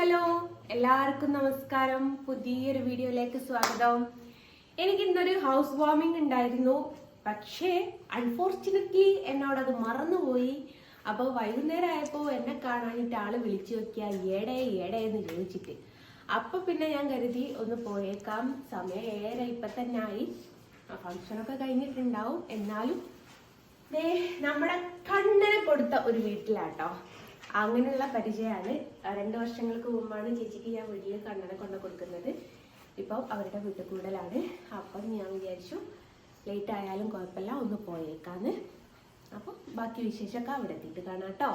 Hello, എല്ലാവർക്കും നമസ്കാരം. പുതിയൊരു വീഡിയോയിലേക്ക് സ്വാഗതം. എനിക്ക് ഇന്നൊരു ഹൗസ് വാമിംഗ് ഉണ്ടായിരുന്നു, പക്ഷേ അൺഫോർച്ചുനേറ്റ്ലി എന്നോടത് മറന്നുപോയി. അപ്പോൾ വൈകുന്നേരം ആയപ്പോൾ എന്നെ കാണാനിട്ട് ആള് വിളിച്ചു വെക്കുക, ഏടെ എന്ന് ചോദിച്ചിട്ട്. അപ്പൊ പിന്നെ ഞാൻ കരുതി ഒന്ന് പോയേക്കാം. സമയം 7:30 ഇപ്പൊ തന്നെ ആയി. ഫംഗ്ഷനൊക്കെ കഴിഞ്ഞിട്ടുണ്ടാവും. എന്നാലും നമ്മുടെ കണ്ണനെ കൊടുത്ത ഒരു വീട്ടിലാട്ടോ. അങ്ങനെയുള്ള പരിചയമാണ്. 2 വർഷങ്ങൾക്ക് മുമ്പാണ് ചേച്ചിക്ക് ഞാൻ വീട്ടിൽ കണ്ണനെ കൊണ്ട് കൊടുക്കുന്നത്. ഇപ്പോൾ അവരുടെ വീട്ടിൽ കൂടുതലാണ്. അപ്പം ഞാൻ വിചാരിച്ചു ലേറ്റ് ആയാലും കുഴപ്പമില്ല, ഒന്ന് പോയേക്കാന്ന്. അപ്പം ബാക്കി വിശേഷമൊക്കെ അവിടെ എത്തിയിട്ട് കാണാം കേട്ടോ.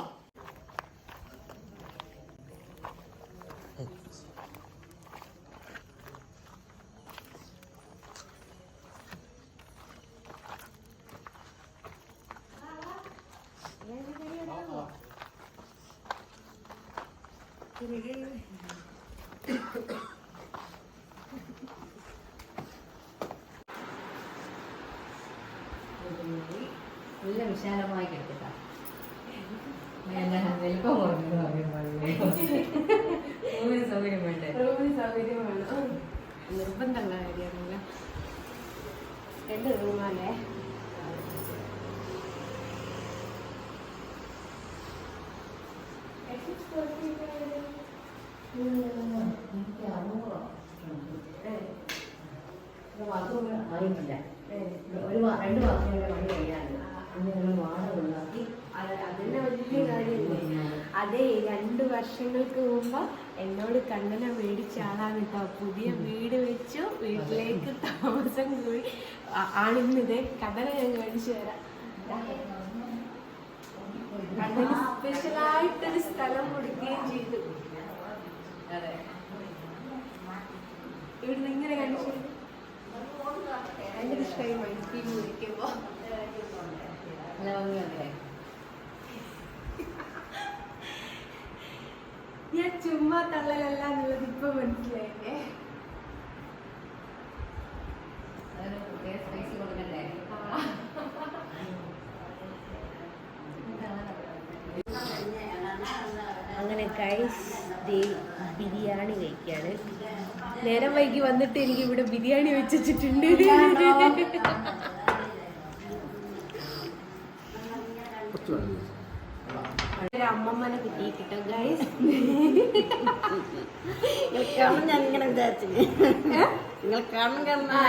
നല്ല വിശാലമായി കിടക്കുക. വലിപ്പം റൂമിന് സൗകര്യം വേണ്ടേ? റൂമിന് സൗകര്യം വേണം, നിർബന്ധമുള്ള കാര്യമാണല്ലോ. 2 റൂമാലേ. അറിയില്ല, 2 വർഷങ്ങളുടെ പണി കഴിയാറില്ല. വാടക ഉണ്ടാക്കി അതിന്റെ വലിയ കാര്യമല്ലേ. അതെ, 2 വർഷങ്ങൾക്ക് മുമ്പ് എന്നോട് കണ്ണനെ മേടിച്ച ആളാണ് കേട്ടോ. പുതിയ വീട് വെച്ചു, വീട്ടിലേക്ക് താമസം കൂടി ആണിന്നത്. കണ്ണനെ ഞാൻ മേടിച്ചു തരാം. കണ്ണന് സ്പെഷ്യലായിട്ടൊരു സ്ഥലം കൊടുക്കുകയും ചെയ്തു. അതെ, ഇവിടുന്ന് ഇങ്ങനെ കാണിച്ചു ഭയങ്കര ഇഷ്ടമായി. മൈൻഡ് വിളിക്കുമ്പോ ഞാൻ ചുമ്മാ തള്ളലല്ല എന്നുള്ളത് ഇപ്പൊ മനസ്സിലായില്ലേ. അങ്ങനെ ഗൈസ് ബിരിയാണി കഴിക്കാണ്. നേരം വൈകി വന്നിട്ട് എനിക്ക് ഇവിടെ ബിരിയാണി വെച്ചിട്ടുണ്ട്. അമ്മമ്മനെ കിട്ടിയിട്ടോ ഗൈസ്.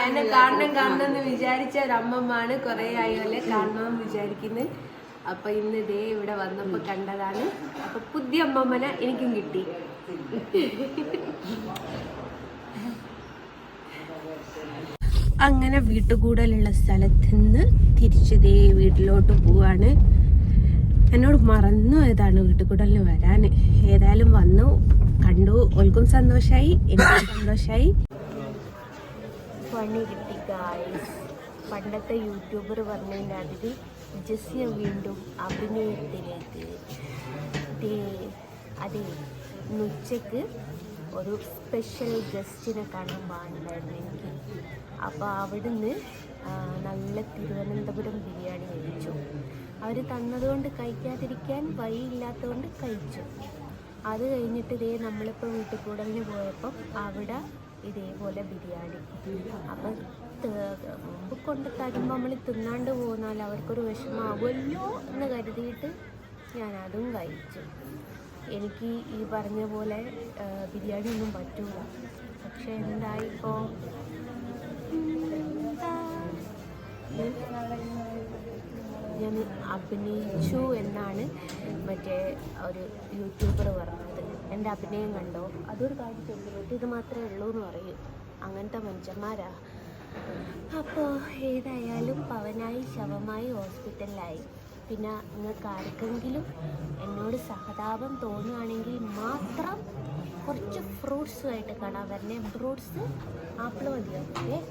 എന്നെ കാണണമെന്ന് വിചാരിച്ച ഒരു അമ്മമ്മാണ്. കുറെ ആയല്ലേ കാണണമെന്ന് വിചാരിക്കുന്നത്. അപ്പൊ ഇന്ന് ഇതേ ഇവിടെ വന്നപ്പോ കണ്ടതാണ്. അപ്പൊ പുതിയ അമ്മമ്മനെ എനിക്കും കിട്ടി. അങ്ങനെ വീട്ടുകൂടലുള്ള സ്ഥലത്ത് നിന്ന് തിരിച്ചതേ വീട്ടിലോട്ട് പോവാണ്. എന്നോട് മറന്നു പോയതാണ് വീട്ടുകൂടലിന് വരാൻ. ഏതായാലും വന്നു, കണ്ടു. ഓൾക്കും സന്തോഷായി, എനിക്കും സന്തോഷായി. പണി കിട്ടി ഗായ്സ്. പണ്ടത്തെ യൂട്യൂബർ പറഞ്ഞതിൻ്റെ അതിൽ ജെസ്സിയ വീണ്ടും അഭിനയത്തിലേക്ക്. അതെ, ഉച്ചയ്ക്ക് ഒരു സ്പെഷ്യൽ ഗസ്റ്റിനെ കാണാൻ പാടുണ്ടായിരുന്നു എനിക്ക്. അപ്പോൾ അവിടുന്ന് നല്ല തിരുവനന്തപുരം ബിരിയാണി കഴിച്ചു. അവർ തന്നതുകൊണ്ട് കഴിക്കാതിരിക്കാൻ വഴിയില്ലാത്തതുകൊണ്ട് കഴിച്ചു. അത് കഴിഞ്ഞിട്ട് നമ്മളിപ്പോൾ വീട്ടിൽ കൂടലിന് പോയപ്പം അവിടെ ഇതേപോലെ ബിരിയാണി. അപ്പം മുമ്പ് കൊണ്ട് തരുമ്പോൾ നമ്മൾ തിന്നാണ്ട് പോന്നാൽ അവർക്കൊരു വിഷമാവുമല്ലോ എന്ന് കരുതിയിട്ട് ഞാൻ അതും കഴിച്ചു. എനിക്ക് ഈ പറഞ്ഞ പോലെ ബിരിയാണി ഒന്നും പറ്റൂല. പക്ഷെ എന്തായിപ്പോൾ ഞാൻ അഭിനയിച്ചു എന്നാണ് മറ്റേ ഒരു യൂട്യൂബർ പറഞ്ഞത്. എൻ്റെ അഭിനയം കണ്ടോ, അതൊരു കാര്യം ചെല്ലുമ്പോൾ ഇത് മാത്രമേ ഉള്ളൂ എന്ന് പറയും. അങ്ങനത്തെ മനുഷ്യന്മാരാ. അപ്പോൾ ഏതായാലും പവനായി ശവമായി ഹോസ്പിറ്റലിലായി. പിന്നെ നിങ്ങൾക്ക് ആർക്കെങ്കിലും എന്നോട് സഹതാപം തോന്നുകയാണെങ്കിൽ മാത്രം കുറച്ച് ഫ്രൂട്ട്സുമായിട്ട് കാണാൻ വരണേ. ഫ്രൂട്ട്സ് ആപ്പിൾ മതിയോ?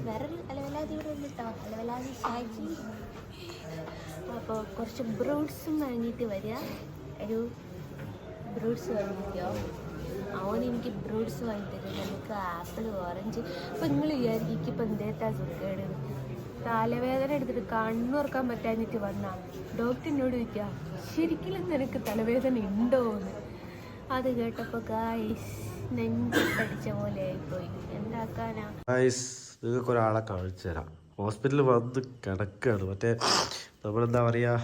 വേറൊരു അലവലാതി ഇവിടെ ഉണ്ട് കേട്ടോ, അലവലാതി ഷാജി. അപ്പോൾ കുറച്ച് ബ്രൂട്ട്സും വാങ്ങിയിട്ട് വരിക. ഒരു ബ്രൂട്ട്സ് വാങ്ങിക്കോ. അവൻ എനിക്ക് ബ്രൂട്ട്സ് വാങ്ങിത്തരും. നമുക്ക് ആപ്പിൾ, ഓറഞ്ച്. അപ്പോൾ നിങ്ങൾ വിചാരിക്കും എനിക്കിപ്പോൾ എന്തേട്ടാ സുഖേട്, തലവേദന എടുത്തിട്ട് കണ്ണുറക്കാൻ പറ്റാഞ്ഞിട്ട് വന്നാൽ ഡോക്ടറിനോട് ചോദിക്കുക ശരിക്കും നിനക്ക് തലവേദന ഉണ്ടോ എന്ന്. അത് കേട്ടപ്പോൾ ഗായ്സ് നെഞ്ചടിച്ച പോലെ ആയിപ്പോയി. എന്താക്കാനാ ഗൈസ്, നിങ്ങൾക്ക് ഒരാളെ കാണിച്ചു തരാം. ഹോസ്പിറ്റലിൽ വന്ന് കിടക്കുകയാണ്. മറ്റേ നമ്മളെന്താ പറയുക,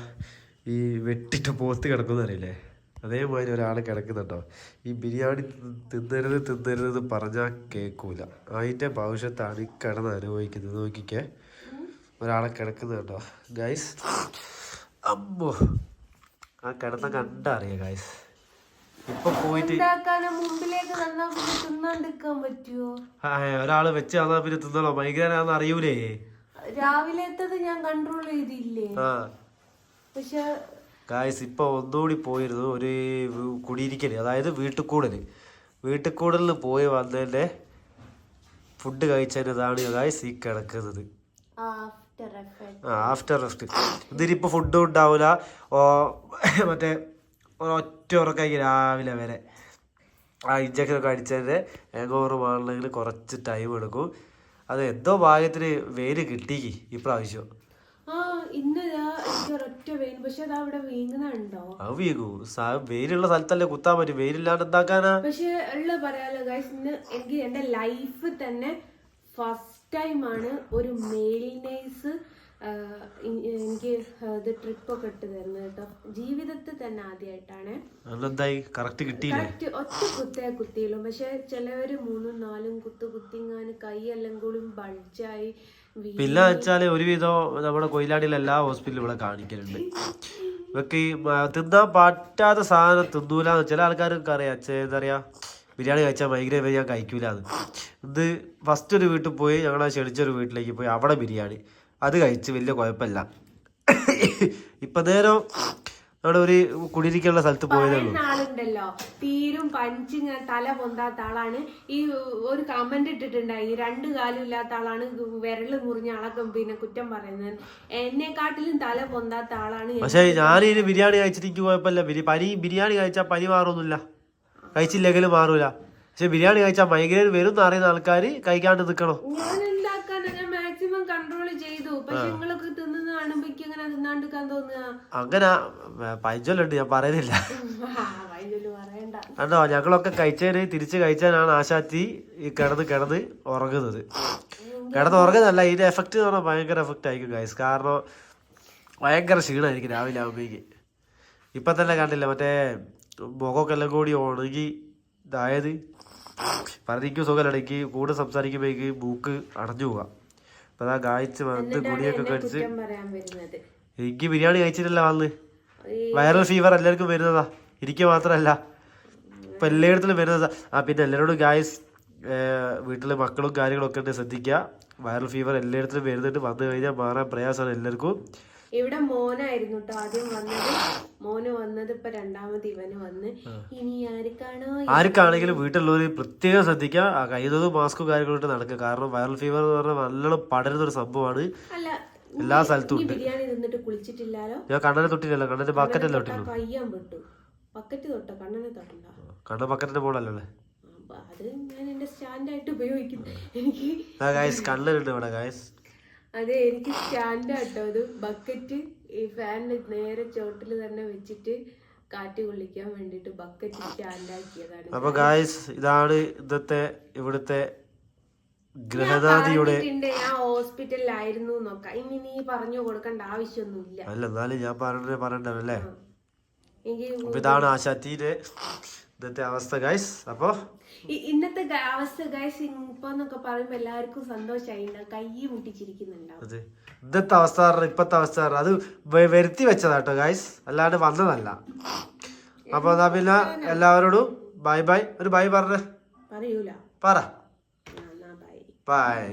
ഈ വെട്ടിട്ട് പോത്ത് കിടക്കുന്നറിയില്ലേ, അതേമാതിരി ഒരാൾ കിടക്കുന്നുണ്ടോ. ഈ ബിരിയാണി തിന്നരുത് പറഞ്ഞാൽ കേൾക്കൂല. അതിൻ്റെ ഭവിഷ്യത്താണ് ഈ കിടന്ന് അനുഭവിക്കുന്നത്. നോക്കിക്കേ, ഒരാളെ കിടക്കുന്നുണ്ടോ ഗൈസ്. അമ്മോ, ആ കിടന്ന കണ്ടറിയാം ഗൈസ്. ഇപ്പൊ പോയിട്ട് ഒരാള് വെച്ച് തന്നാ പിന്നെ തിന്നണോ? മൈഗ്രേനാന്ന് അറിയൂലേ. രാവിലത്തത് ഞാൻ കൺട്രോൾ ചെയ്തില്ലേ. പക്ഷെ ഗായ്സ് ഇപ്പൊ ഒന്നുകൂടി പോയിരുന്നു ഒരു കുടിയിരിക്കല്, അതായത് വീട്ടുകൂടലിൽ പോയി വന്നതിന്റെ ഫുഡ് കഴിച്ചതിൻ്റെതാണ് ഗായ്സ് ഈ കിടക്കുന്നത്. After rest. ഇതിനിപ്പോ ഫുഡും ഉണ്ടാവൂല. മറ്റേ ഒറ്റ ഉറക്കായി രാവിലെ വരെ. ആ ഇഞ്ചക്ഷനൊക്കെ അടിച്ചതിൻ്റെ ഹാങ് മാറണമെങ്കിൽ കുറച്ച് ടൈം എടുക്കും. അത് എന്തോ ഭാഗ്യത്തിന് വെയിൽ കിട്ടിക്ക് ഇപ്രാവശ്യം. അത് വീങ്ങൂ. വെയിലുള്ള സ്ഥലത്തല്ലേ കുത്താൻ പറ്റും, വെയിലില്ലാണ്ട് എന്താക്കാനാ. പക്ഷെ ഉള്ള പറയാലോ ഗൈസ്, എനിക്ക് എന്റെ ലൈഫ് തന്നെ ഫസ്റ്റ് ടൈമാണ് ഒരു മെയിൽ നേഴ്സ് എനിക്ക് ഇത് ട്രിപ്പൊക്കെ ഇട്ട് തരുന്നത് കേട്ടോ. ജീവിതത്തിൽ തന്നെ ആദ്യമായിട്ടാണ്. കറക്റ്റ് ഒറ്റ കുത്തേ കുത്തിയുള്ളൂ. പക്ഷെ ചിലവര് 3-4 കുത്തിങ്ങാന് കൈയെല്ലാം കൂടി ബൾജായി. പിന്നെ വെച്ചാല് ഒരുവിധം നമ്മുടെ കൊയിലാണ്ടിയിലെ എല്ലാ ഹോസ്പിറ്റലും ഇവിടെ കാണിക്കലുണ്ട്. ഇവക്ക് ഈ തിന്നാൻ പറ്റാത്ത സാധനം തിന്നൂലെന്ന് ചില ആൾക്കാർക്ക് അറിയാം. എന്താ പറയാ, ബിരിയാണി കഴിച്ചാൽ മൈഗ്രേൻ വരെ ഞാൻ കഴിക്കൂലെന്ന്. ഇത് ഫസ്റ്റ് ഒരു വീട്ടിൽ പോയി, ഞങ്ങളെ ക്ഷണിച്ചൊരു വീട്ടിലേക്ക് പോയി, അവിടെ ബിരിയാണി അത് കഴിച്ച് വലിയ കുഴപ്പമില്ല. ഇപ്പൊ നേരം അവിടെ ഒരു കുടിയിരിക്കാനുള്ള സ്ഥലത്ത് പോയതുള്ളൂ. ആളുണ്ടല്ലോ തീരും പഞ്ച് തല പൊന്താത്ത ആളാണ്. ഈ ഒരു കമന്റ് ഇട്ടിട്ടുണ്ടായി, 2 കാലും ഇല്ലാത്ത ആളാണ് വിരല് മുറിഞ്ഞ ആളൊക്കെ പിന്നെ കുറ്റം പറയുന്നത്. എന്നെക്കാട്ടിലും തല പൊന്താത്ത ആളാണ്. പക്ഷെ ഞാനിത് ബിരിയാണി കഴിച്ചിട്ട് എനിക്ക് കുഴപ്പമില്ല. ബിരിയാണി കഴിച്ചാൽ പനി മാറൊന്നുമില്ല, കഴിച്ചില്ലെങ്കിലും മാറൂല. പക്ഷെ ബിരിയാണി കഴിച്ചാൽ മൈഗ്രേൻ വരും എന്ന് അറിയുന്ന ആൾക്കാർ കഴിക്കാണ്ട് നിൽക്കണം. ഞാൻ എന്താക്കാനാ, ഞാൻ മാക്സിമം കൺട്രോൾ ചെയ്തു. പക്ഷെ നിങ്ങളൊക്കെ തിന്നുന്ന കാണുമ്പോ അങ്ങനെ തിന്നാണ്ടിക്കാൻ തോന്നുക. അങ്ങനെ പൈജലുണ്ട്, ഞാൻ പറയുന്നില്ല. കണ്ടോ, ഞങ്ങളൊക്കെ കഴിച്ചതിന് തിരിച്ച് കഴിച്ചാലാണ് ആശാത്തി ഈ കിടന്ന് ഉറങ്ങുന്നത്. കിടന്നുറങ്ങുന്നതല്ല, ഇതിന്റെ എഫക്റ്റ് എന്ന് പറഞ്ഞാൽ ഭയങ്കര എഫക്റ്റ് ആയിരിക്കും ഗൈസ്. കാരണം ഭയങ്കര ക്ഷീണമായിരിക്കും രാവിലെ ആകുമ്പോഴേക്ക്. ഇപ്പൊ തന്നെ കണ്ടില്ല, മറ്റേ മുഖമൊക്കെ എല്ലാം കൂടി ഉണങ്ങി ഇതായത് പറഞ്ഞിക്കും സുഖമല്ല. എനിക്ക് കൂടെ സംസാരിക്കുമ്പോഴേക്ക് മൂക്ക് അടഞ്ഞു പോവാ. അപ്പൊ അതാ ഗായിച്ച് വന്ന് ഗുളിയൊക്കെ കഴിച്ച്. എനിക്ക് ബിരിയാണി കഴിച്ചിട്ടല്ല വന്ന്. വൈറൽ ഫീവർ എല്ലാവർക്കും വരുന്നതാ, എനിക്ക് മാത്രമല്ല, ഇപ്പൊ എല്ലായിടത്തും വരുന്നതാ. പിന്നെ എല്ലാവരോടും ഗായ്സ്, വീട്ടിലെ മക്കളും കാര്യങ്ങളൊക്കെ ഉണ്ട്, ശ്രദ്ധിക്കുക. വൈറൽ ഫീവർ എല്ലായിടത്തും വരുന്നുണ്ട്. വന്നു കഴിഞ്ഞാൽ മാറാൻ പ്രയാസമാണ് എല്ലാവർക്കും. ഇവിടെ മോനായിരുന്നു കേട്ടോ ആദ്യം വന്നത്. മോന് വന്നത് ഇപ്പൊ രണ്ടാമത് ഇവന് വന്ന്. ഇനി ആർക്കാണെങ്കിലും വീട്ടിലുള്ളവര് പ്രത്യേകം ശ്രദ്ധിക്കുക. കൈതൊന്നും മാസ്കും കാര്യങ്ങളൊക്കെ നടക്കുക. കാരണം വൈറൽ ഫീവർ എന്ന് പറഞ്ഞാൽ നല്ലോണം പടരുന്ന ഒരു സംഭവമാണ്. എല്ലാ സ്ഥലത്തും ഉണ്ട്. ബിരിയാണി തിന്നിട്ട് കുളിച്ചിട്ടില്ലല്ലോ. ഞാൻ കണ്ണനെ തൊട്ടില്ലല്ലോ, കണ്ണന്റെ ബക്കറ്റല്ലേ തൊട്ടില്ലു. കയ്യാൻ പെട്ടു. ബക്കറ്റ് തൊട്ടോ, കണ്ണനെ തൊട്ടണ്ട. കണ്ണൻ ബക്കറ്റിന്റെ മോളല്ലേ. അത് ഞാൻ എന്റെ സ്റ്റാൻഡായിട്ട് ഉപയോഗിക്കുന്നു. എനിക്ക് കണ്ണനുണ്ട് ഇവിടെ ഗായ്സ്. അതെ, എനിക്ക് സ്റ്റാൻഡാട്ടോ അത്. ബക്കറ്റ് ഈ ഫാനിന് നേരെ ചോട്ടില് തന്നെ വെച്ചിട്ട് കാറ്റ് കൊള്ളിക്കാൻ വേണ്ടിട്ട് ബക്കറ്റ് സ്റ്റാൻഡാക്കിയതാണ്. അപ്പൊ ഗായ്സ്, ഇതാണ് ഇവിടുത്തെ ഗ്രഹനാദിയുടെ. ഞാൻ ഹോസ്പിറ്റലിലായിരുന്നു നോക്കാം. ഇനി നീ പറഞ്ഞു കൊടുക്കേണ്ട ആവശ്യമൊന്നുമില്ല. അല്ല, എന്നാലും ഞാൻ പറയണ്ടല്ലേ. ഇതാണ് ആശാത്തിന്റെ ഇന്നത്തെ അവസ്ഥ ഗൈസ്. അപ്പൊ ഇന്നത്തെ അവസ്ഥ ഗൈസ് ഇപ്പൊന്നൊക്കെ പറയുമ്പോ എല്ലാവർക്കും സന്തോഷമായി, കൈ മുട്ടിച്ചിരിക്കുന്നുണ്ടാവും. ഇന്നത്തെ അവസ്ഥ ഇപ്പത്തെ അവസ്ഥ അത് വരുത്തി വെച്ചതാട്ടോ ഗൈസ്, അല്ലാണ്ട് വന്നതല്ല. അപ്പൊ എന്നാ പിന്നെ എല്ലാവരോടും ബൈ. ഒരു ബൈ പറഞ്ഞേ. പറയൂല. പറ ബൈ.